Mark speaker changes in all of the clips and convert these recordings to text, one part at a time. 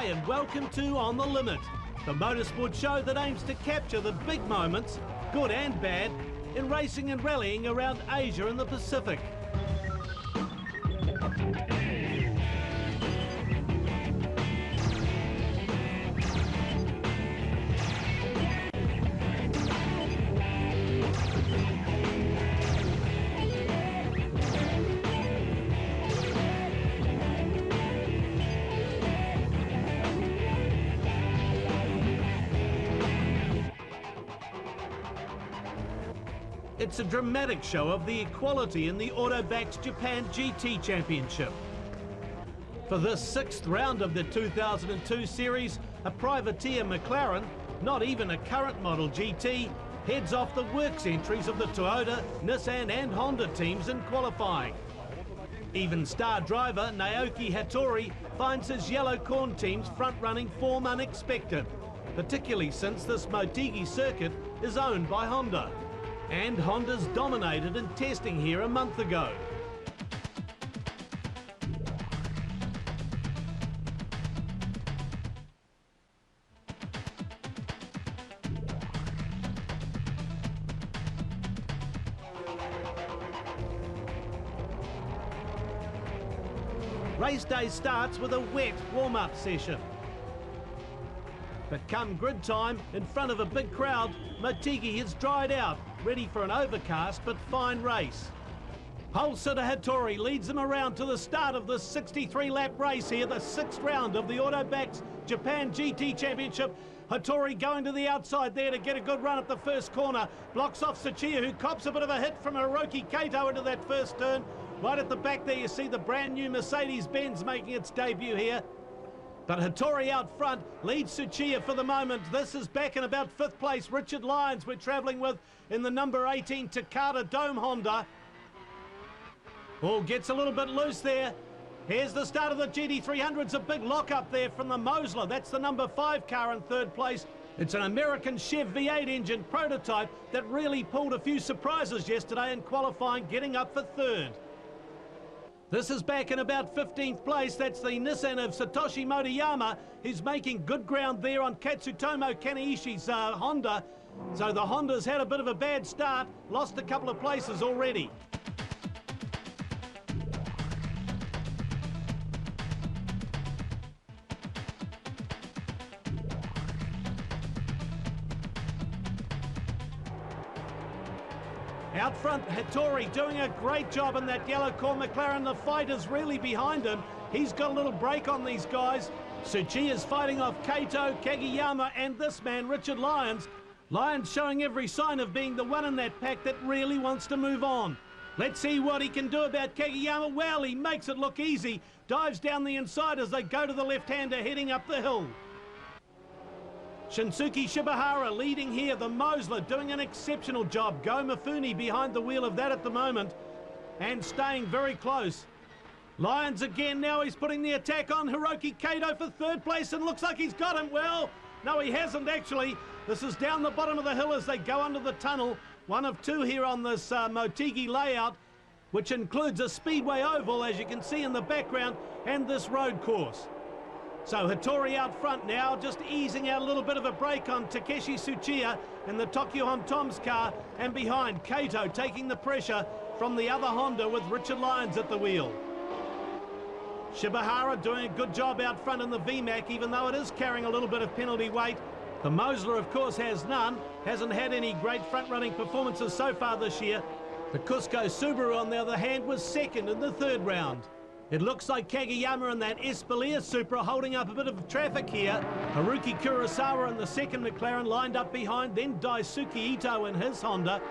Speaker 1: and welcome to On the Limit, the motorsport show that aims to capture the big moments, good and bad, in racing and rallying around Asia and the Pacific. It's a dramatic show of the equality in the Autobax Japan GT Championship. For this sixth round of the 2002 series, a privateer McLaren, not even a current model GT, heads off the works entries of the Toyota, Nissan and Honda teams in qualifying. Even star driver Naoki Hattori finds his yellow corn team's front-running form unexpected, particularly since this Motegi circuit is owned by Honda. And Honda's dominated in testing here a month ago. Race day starts with a wet warm-up session. But come grid time, in front of a big crowd, Motegi has dried out, ready for an overcast but fine race. Pole sitter Hattori leads them around to the start of the 63-lap race here, the sixth round of the Autobax Japan GT Championship. Hattori going to the outside there to get a good run at the first corner. Blocks off Tsuchiya, who cops a bit of a hit from Hiroki Kato into that first turn. Right at the back there you see the brand new Mercedes-Benz making its debut here. But Hattori out front leads Tsuchiya for the moment. This is back in about fifth place. Richard Lyons we're travelling with in the number 18 Takata Dome Honda. Oh, gets a little bit loose there. Here's the start of the GT300s, a big lock up there from the Mosler. That's the number 5 car in third place. It's an American Chev V8 engine prototype that really pulled a few surprises yesterday in qualifying, getting up for third. This is back in about 15th place. That's the Nissan of Satoshi Motoyama. He's making good ground there on Katsutomo Kanaishi's Honda. So the Honda's had a bit of a bad start, lost a couple of places already. Out front, Hattori doing a great job in that yellow corn McLaren. The fight is really behind him. He's got a little break on these guys. Tsuchiya's fighting off Kato, Kageyama, and this man, Richard Lyons. Lyons showing every sign of being the one in that pack that really wants to move on. Let's see what he can do about Kageyama. Well, he makes it look easy. Dives down the inside as they go to the left-hander heading up the hill. Shinsuke Shibahara leading here, the Mosler doing an exceptional job. Go Mifune behind the wheel of that at the moment and staying very close. Lyons again, now he's putting the attack on Hiroki Kato for third place and looks like he's got him. Well, no, he hasn't actually. This is down the bottom of the hill as they go under the tunnel. One of two here on this Motegi layout, which includes a speedway oval, as you can see in the background, and this road course. So Hattori out front now, just easing out a little bit of a break on Takeshi Tsuchiya in the Tokyo Tom's car, and behind Kato taking the pressure from the other Honda with Richard Lyons at the wheel. Shibahara doing a good job out front in the VMAC, even though it is carrying a little bit of penalty weight. The Mosler, of course, has none, hasn't had any great front-running performances so far this year. The Cusco Subaru, on the other hand, was second in the third round. It looks like Kageyama and that Espalier Supra holding up a bit of traffic here. Haruki Kurosawa and the second McLaren lined up behind, then Daisuke Ito in his Honda.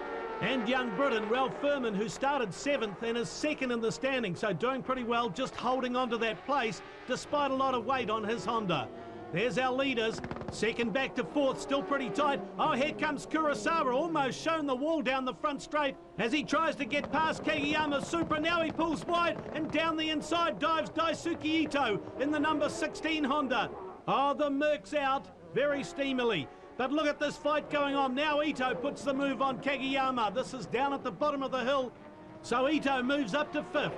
Speaker 1: And young Britain, Ralph Furman, who started 7th and is second in the standing, so doing pretty well, just holding on to that place despite a lot of weight on his Honda. There's our leaders, second back to 4th, still pretty tight. Oh, here comes Kurosawa, almost shown the wall down the front straight as he tries to get past Kageyama's Supra. Now he pulls wide and down the inside dives Daisuke Ito in the number 16 Honda. Oh, the Merc's out very steamily. But look at this fight going on. Now Ito puts the move on Kageyama. This is down at the bottom of the hill. So Ito moves up to 5th.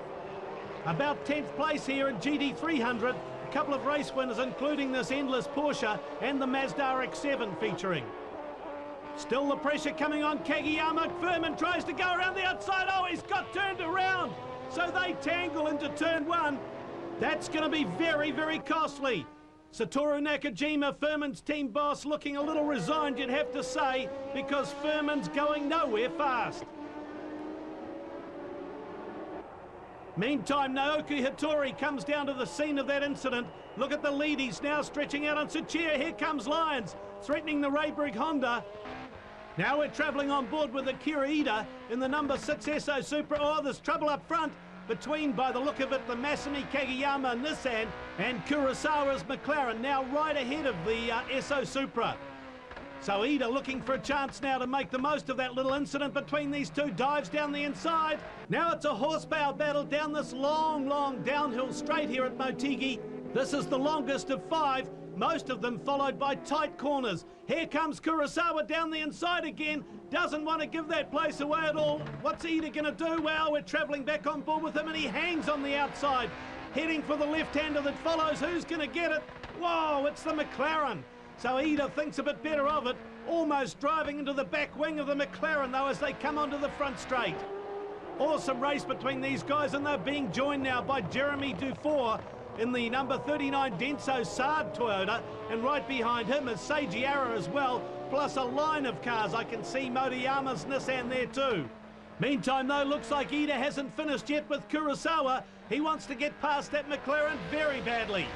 Speaker 1: About 10th place here in GT300. couple of race winners, including this endless Porsche and the Mazda RX-7 featuring. Still the pressure coming on Kageyama. Furman tries to go around the outside. Oh, he's got turned around. So they tangle into turn one. That's going to be very, very costly. Satoru Nakajima, Furman's team boss, looking a little resigned, you'd have to say, because Furman's going nowhere fast. Meantime, Naoki Hattori comes down to the scene of that incident. Look at the lead, he's now stretching out on Tsuchiya. Here comes Lyons, threatening the Raybrigg Honda. Now we're travelling on board with Akira Ida in the number 6 Esso Supra. Oh, there's trouble up front between, by the look of it, the Masami Kageyama Nissan and Kurosawa's McLaren, now right ahead of the Esso Supra. So Ida looking for a chance now to make the most of that little incident between these two. Dives down the inside. Now it's a horsepower battle down this long, long downhill straight here at Motegi. This is the longest of 5, most of them followed by tight corners. Here comes Kurosawa down the inside again. Doesn't want to give that place away at all. What's Ida going to do? Well, we're travelling back on board with him and he hangs on the outside. Heading for the left-hander that follows. Who's going to get it? Whoa, it's the McLaren. So Ida thinks a bit better of it. Almost driving into the back wing of the McLaren, though, as they come onto the front straight. Awesome race between these guys, and they're being joined now by Jeremy Dufour in the number 39 Denso Saab Toyota, and right behind him is Seiji Ara as well, plus a line of cars. I can see Motoyama's Nissan there too. Meantime, though, looks like Ida hasn't finished yet with Kurosawa. He wants to get past that McLaren very badly.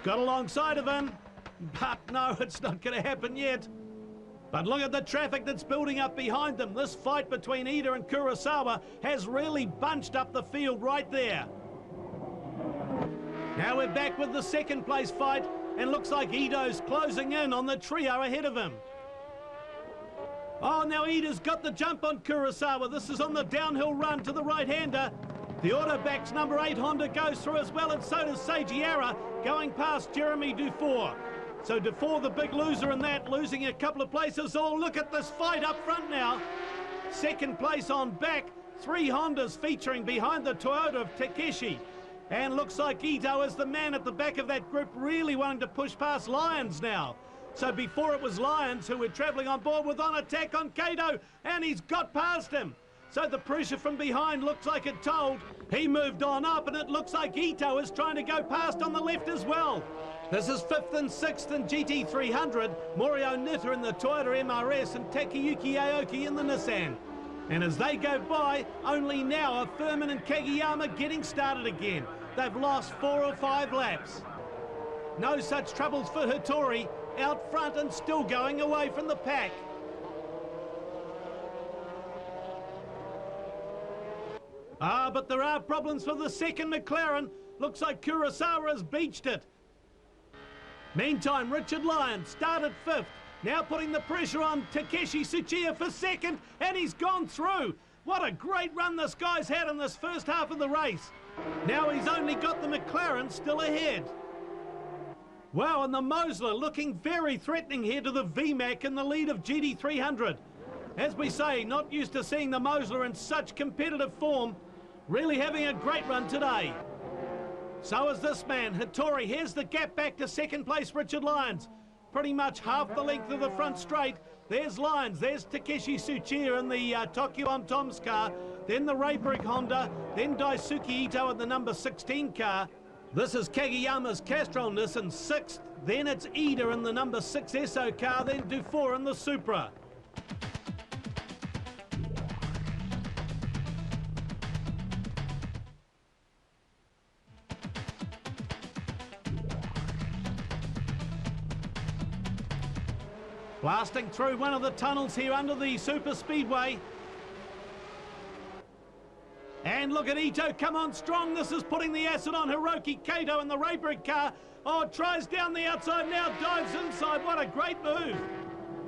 Speaker 1: Got alongside of him, but no, it's not going to happen yet. But look at the traffic that's building up behind them. This fight between Ida and Kurosawa has really bunched up the field right there. Now we're back with the second place fight, and looks like Ida's closing in on the trio ahead of him. Oh, now Ida's got the jump on Kurosawa. This is on the downhill run to the right-hander. The Autobacks number 8 Honda goes through as well, and so does Seiji Ara, going past Jeremy Dufour. So Dufour, the big loser in that, losing a couple of places. Oh, look at this fight up front now. Second place on back. 3 Hondas featuring behind the Toyota of Takeshi. And looks like Ito is the man at the back of that group, really wanting to push past Lyons now. So before it was Lyons who were travelling on board with on attack on Kato, and he's got past him. So the pressure from behind looks like it told. He moved on up, and it looks like Ito is trying to go past on the left as well. This is 5th and 6th in GT300. Morio Nitta in the Toyota MRS and Takayuki Aoki in the Nissan. And as they go by, only now are Furman and Kageyama getting started again. They've lost 4 or 5 laps. No such troubles for Hattori, out front and still going away from the pack. But there are problems for the second McLaren. Looks like Kurosawa has beached it. Meantime, Richard Lyons started 5th. Now putting the pressure on Takeshi Tsuchiya for 2nd, and he's gone through. What a great run this guy's had in this first half of the race. Now he's only got the McLaren still ahead. Wow, and the Mosler looking very threatening here to the VMAC in the lead of GT300. As we say, not used to seeing the Mosler in such competitive form. Really having a great run today. So is this man, Hattori. Here's the gap back to second place, Richard Lyons. Pretty much half the length of the front straight. There's Lyons, there's Takeshi Tsuchiya in the Tokyo Tom's car. Then the Raybrigg Honda, then Daisuke Ito in the number 16 car. This is Kageyama's Castrol Nissan 6th. Then it's Ida in the number 6 Esso car, then Dufour in the Supra. Blasting through one of the tunnels here under the super speedway. And look at Ito come on strong. This is putting the acid on Hiroki Kato in the Raybrigg car. Oh, tries down the outside, now dives inside. What a great move.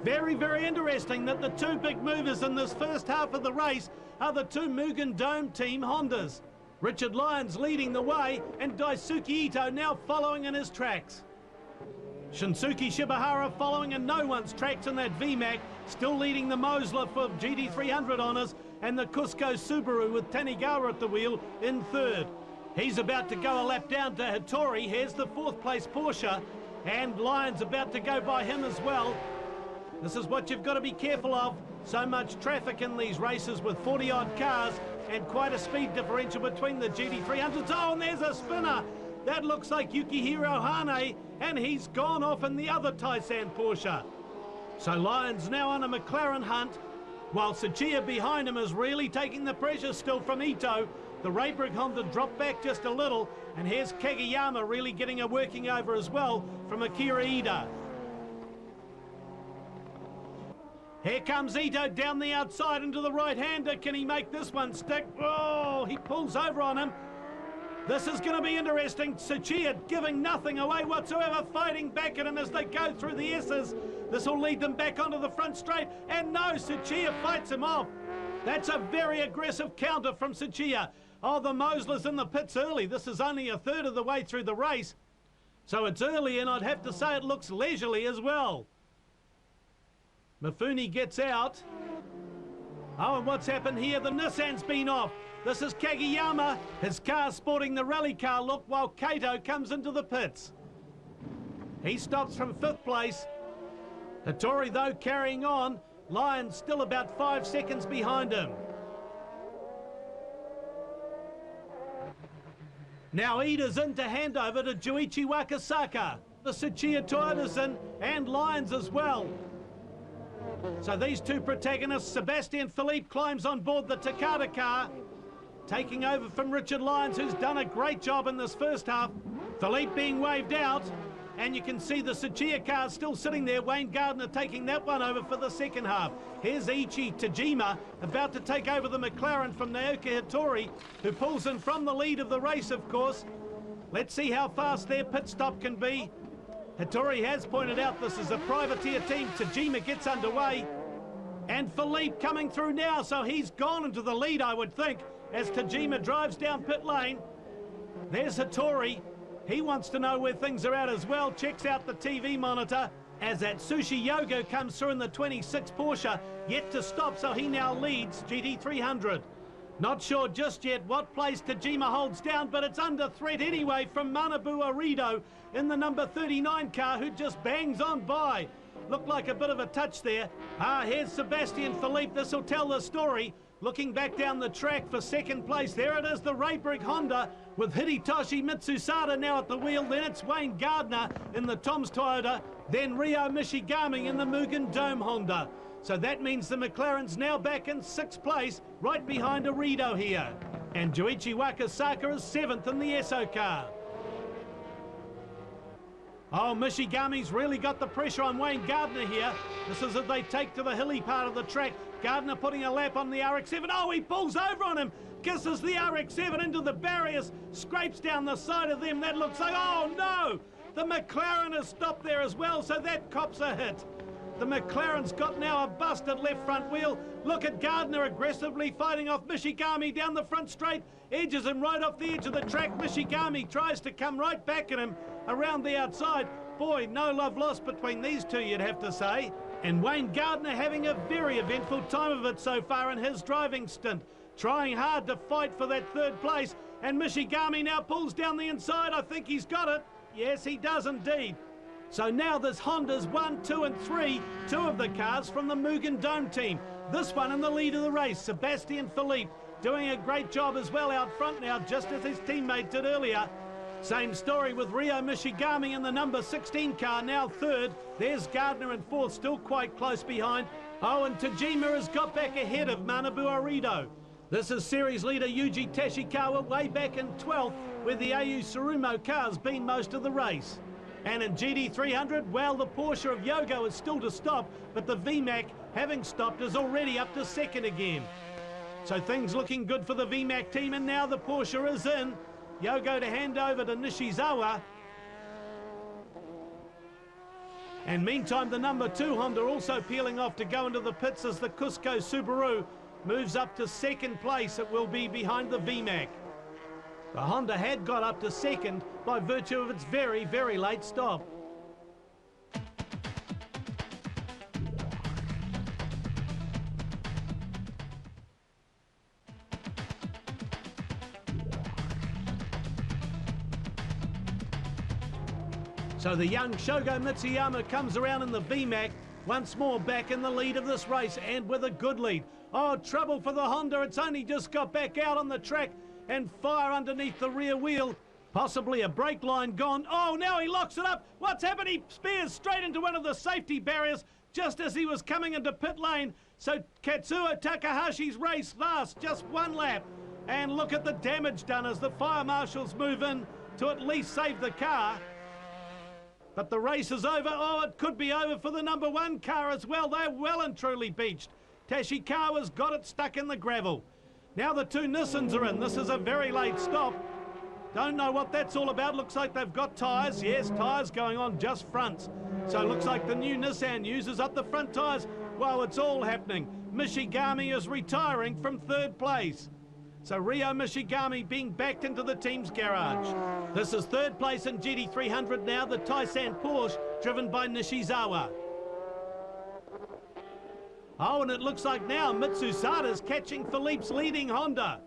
Speaker 1: Very, very interesting that the 2 big movers in this first half of the race are the 2 Mugen Dome team Hondas. Richard Lyons leading the way, and Daisuke Ito now following in his tracks. Shinsuke Shibahara following in no one's tracks in that VMAC, still leading the Mosler for GT300 honours, and the Cusco Subaru with Tanigawa at the wheel in 3rd. He's about to go a lap down to Hattori. Here's the 4th place Porsche, and Lyon's about to go by him as well. This is what you've got to be careful of. So much traffic in these races with 40-odd cars and quite a speed differential between the GT300s. Oh, and there's a spinner. That looks like Yukihiro Hane, and he's gone off in the other Taisan Porsche. So Lyon's now on a McLaren hunt, while Tsuchiya behind him is really taking the pressure still from Ito. The Raybrick Honda dropped back just a little, and here's Kageyama really getting a working over as well from Akira Ida. Here comes Ito down the outside into the right-hander. Can he make this one stick? Oh, he pulls over on him. This is going to be interesting. Tsuchiya giving nothing away whatsoever, fighting back at him as they go through the S's. This will lead them back onto the front straight, and no, Tsuchiya fights him off. That's a very aggressive counter from Tsuchiya. Oh, the Mosler's in the pits early. This is only a third of the way through the race. So it's early, and I'd have to say it looks leisurely as well. Mifune gets out. Oh, and what's happened here? The Nissan's been off. This is Kageyama, his car sporting the rally car look, while Kato comes into the pits. He stops from 5th place. Hattori, though, carrying on. Lyon still about 5 seconds behind him. Now Ida's in to hand over to Juichi Wakasaka. The Tsuchiya Toyota's in, and Lyon's as well. So these two protagonists, Sebastian Philippe climbs on board the Takata car, taking over from Richard Lyons, who's done a great job in this first half. Philippe being waved out, and you can see the Tsuchiya car still sitting there. Wayne Gardner taking that one over for the second half. Here's Ichi Tajima about to take over the McLaren from Naoki Hattori, who pulls in from the lead of the race, of course. Let's see how fast their pit stop can be. Hattori has pointed out this is a privateer team. Tajima gets underway, and Philippe coming through now, so he's gone into the lead, I would think, as Tajima drives down pit lane. There's Hattori. He wants to know where things are at as well. Checks out the TV monitor as that Sushi Yogo comes through in the 26 Porsche, yet to stop, so he now leads GT300. Not sure just yet what place Tajima holds down, but it's under threat anyway from Manabu Arido in the number 39 car, who just bangs on by. Looked like a bit of a touch there. Here's Sebastian Philippe. This will tell the story. Looking back down the track for 2nd place. There it is, the Raybrick Honda with Hidetoshi Mitsusada now at the wheel. Then it's Wayne Gardner in the Tom's Toyota. Then Ryo Mishigami in the Mugen Dome Honda. So that means the McLaren's now back in 6th place, right behind Arido here. And Juichi Wakasaka is 7th in the Esso car. Oh, Mishigami's really got the pressure on Wayne Gardner here. This is as they take to the hilly part of the track. Gardner putting a lap on the RX-7. Oh, he pulls over on him. Kisses the RX-7 into the barriers. Scrapes down the side of them. That looks like, oh no! The McLaren has stopped there as well, so that cops a hit. The McLaren's got now a busted left front wheel. Look at Gardner aggressively fighting off Mishigami down the front straight. Edges him right off the edge of the track. Mishigami tries to come right back at him around the outside. Boy, no love lost between these two, you'd have to say. And Wayne Gardner having a very eventful time of it so far in his driving stint. Trying hard to fight for that 3rd place. And Mishigami now pulls down the inside. I think he's got it. Yes, he does indeed. So now there's Hondas 1, 2 and 3, 2 of the cars from the Mugen Dome team. This one in the lead of the race, Sebastian Philippe, doing a great job as well out front now, just as his teammate did earlier. Same story with Ryo Mishigami in the number 16 car, now 3rd. There's Gardner in 4th, still quite close behind. Oh, and Tajima has got back ahead of Manabu Arido. This is series leader Yuji Tashikawa way back in 12th, where the AU Tsurumo car's been most of the race. And in GT300, well, the Porsche of Yogo is still to stop, but the VMAC, having stopped, is already up to 2nd again. So things looking good for the VMAC team, and now the Porsche is in. Yogo to hand over to Nishizawa. And meantime, the number 2 Honda also peeling off to go into the pits as the Cusco Subaru moves up to 2nd place. It will be behind the VMAC. The Honda had got up to 2nd by virtue of its very, very late stop. So the young Shogo Mitsuyama comes around in the VMAC, once more back in the lead of this race and with a good lead. Oh, trouble for the Honda. It's only just got back out on the track and fire underneath the rear wheel. Possibly a brake line gone. Oh, now he locks it up. What's happened? He spears straight into one of the safety barriers just as he was coming into pit lane. So Katsuo Takahashi's race lasts just one lap. And look at the damage done as the fire marshals move in to at least save the car. But the race is over. Oh, it could be over for the number one car as well. They're well and truly beached. Tashikawa's got it stuck in the gravel. Now the two Nissans are in. This is a very late stop. Don't know what that's all about. Looks like they've got tyres. Yes, tyres going on just fronts. So it looks like the new Nissan uses up the front tyres. Well, it's all happening. Mishigami is retiring from third place. So Ryo Mishigami being backed into the team's garage. This is third place in GT300 now, the Taisan Porsche, driven by Nishizawa. Oh, and it looks like now Mitsusada's catching Philippe's leading Honda.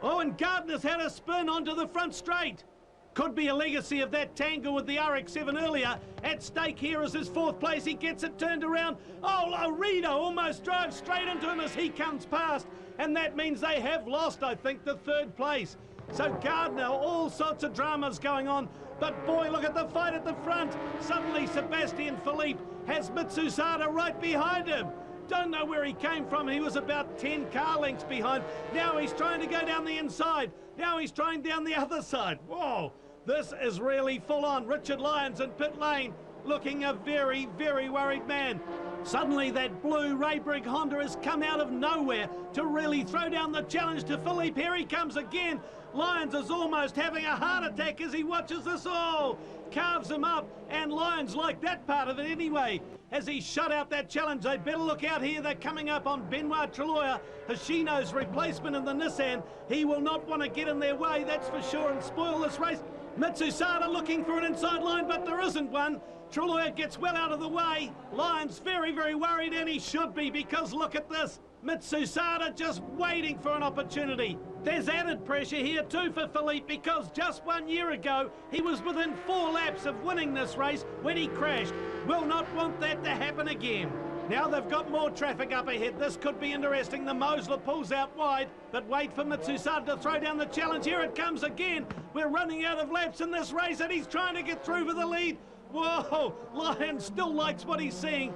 Speaker 1: Oh, and Gardner's had a spin onto the front straight. Could be a legacy of that tangle with the RX-7 earlier. At stake here is his fourth place. He gets it turned around. Oh, Laredo almost drives straight into him as he comes past. And that means they have lost, I think, the third place. So Gardner, all sorts of dramas going on. But boy, look at the fight at the front. Suddenly Sebastian Philippe has Mitsusada right behind him. Don't know where he came from. He was about 10 car lengths behind. Now he's trying to go down the inside. Now he's trying down the other side. Whoa, this is really full on. Richard Lyons in pit lane looking a very, very worried man. Suddenly that blue Raybrigg Honda has come out of nowhere to really throw down the challenge to Philippe. Here he comes again. Lyons is almost having a heart attack as he watches this all. Carves him up, and Lyons liked that part of it anyway. As he shut out that challenge, they better look out here. They're coming up on Benoit Treloya, Hoshino's replacement in the Nissan. He will not want to get in their way, that's for sure, and spoil this race. Mitsusada looking for an inside line, but there isn't one. Treloya gets well out of the way. Lyons very, very worried, and he should be, because look at this. Mitsusada just waiting for an opportunity. There's added pressure here too for Philippe, because just 1 year ago he was within 4 laps of winning this race when he crashed. Will not want that to happen again. Now they've got more traffic up ahead. This could be interesting. The Mosler pulls out wide, but wait for Mitsusada to throw down the challenge. Here it comes again. We're running out of laps in this race, and he's trying to get through for the lead. Whoa, Lyons still likes what he's seeing.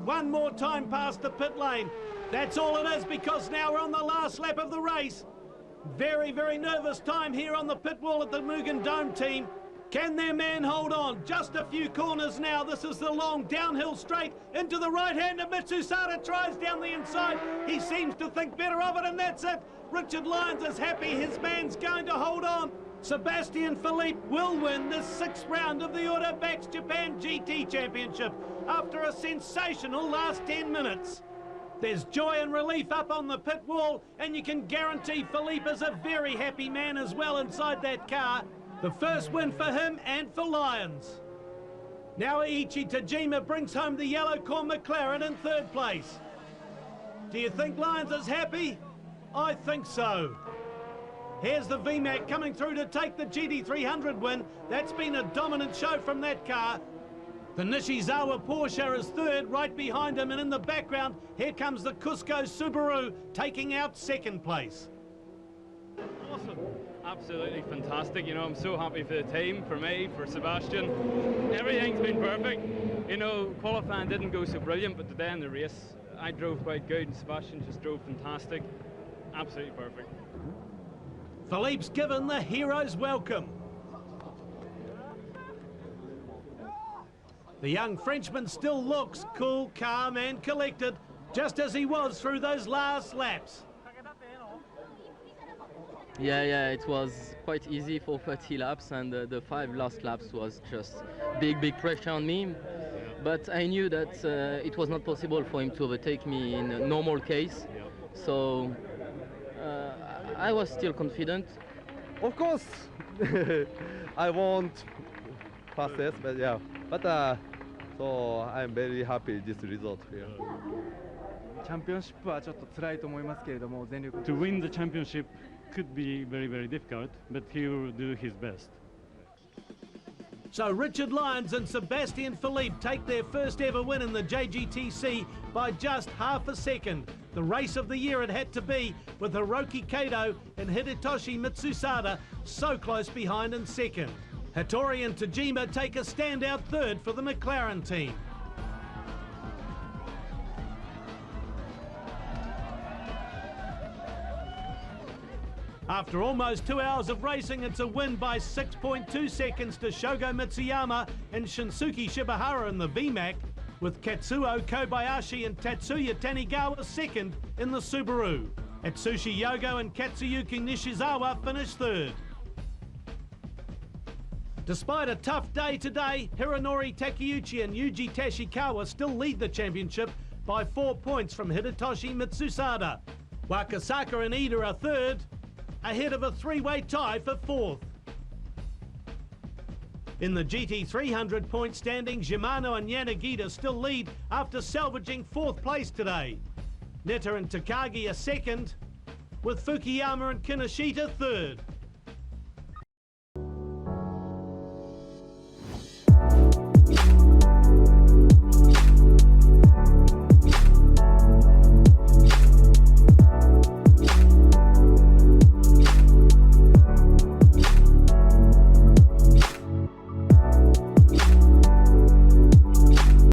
Speaker 1: One more time past the pit lane. That's all it is, because now we're on the last lap of the race. Very, very nervous time here on the pit wall at the Mugen Dome team. Can their man hold on? Just a few corners now. This is the long downhill straight into the right hand of Mitsusada. Tries down the inside. He seems to think better of it, and that's it. Richard Lyons is happy. His man's going to hold on. Sebastian Philippe will win this 6th round of the Autobax Japan GT Championship after a sensational last 10 minutes. There's joy and relief up on the pit wall, and you can guarantee Philippe is a very happy man as well inside that car. The first win for him and for Lyons. Now Ichi Tajima brings home the yellow core McLaren in 3rd place. Do you think Lyons is happy? I think so. Here's the VMAC coming through to take the GT300 win. That's been a dominant show from that car. The Nishizawa Porsche is 3rd, right behind him, and in the background, here comes the Cusco Subaru taking out 2nd place.
Speaker 2: Awesome. Absolutely fantastic. You know, I'm so happy for the team, for me, for Sebastian. Everything's been perfect. You know, qualifying didn't go so brilliant, but today in the race, I drove quite good, and Sebastian just drove fantastic. Absolutely perfect.
Speaker 1: Philippe's given the hero's welcome. The young Frenchman still looks cool, calm and collected, just as he was through those last laps.
Speaker 3: Yeah, it was quite easy for 30 laps, and the 5 last laps was just big pressure on me. But I knew that it was not possible for him to overtake me in a normal case, so I was still confident.
Speaker 4: Of course, I want fastest, but yeah. But so I'm very happy this result here.
Speaker 5: To win the championship could be very, very difficult, but he will do his best.
Speaker 1: So Richard Lyons and Sebastian Philippe take their first ever win in the JGTC by just half a second. The race of the year it had to be, with Hiroki Kato and Hidetoshi Mitsusada so close behind in second. Hattori and Tajima take a standout third for the McLaren team. After almost 2 hours of racing, it's a win by 6.2 seconds to Shogo Mitsuyama and Shinsuke Shibahara in the VMAC, with Katsuo Kobayashi and Tatsuya Tanigawa second in the Subaru. Atsushi Yogo and Katsuyuki Nishizawa finished third. Despite a tough day today, Hironori Takeuchi and Yuji Tashikawa still lead the championship by 4 points from Hidetoshi Mitsusada. Wakasaka and Ida are third, ahead of a three-way tie for fourth. In the GT300 point standings, Shimano and Yanagita still lead after salvaging fourth place today. Neta and Takagi are second, with Fukuyama and Kinoshita third.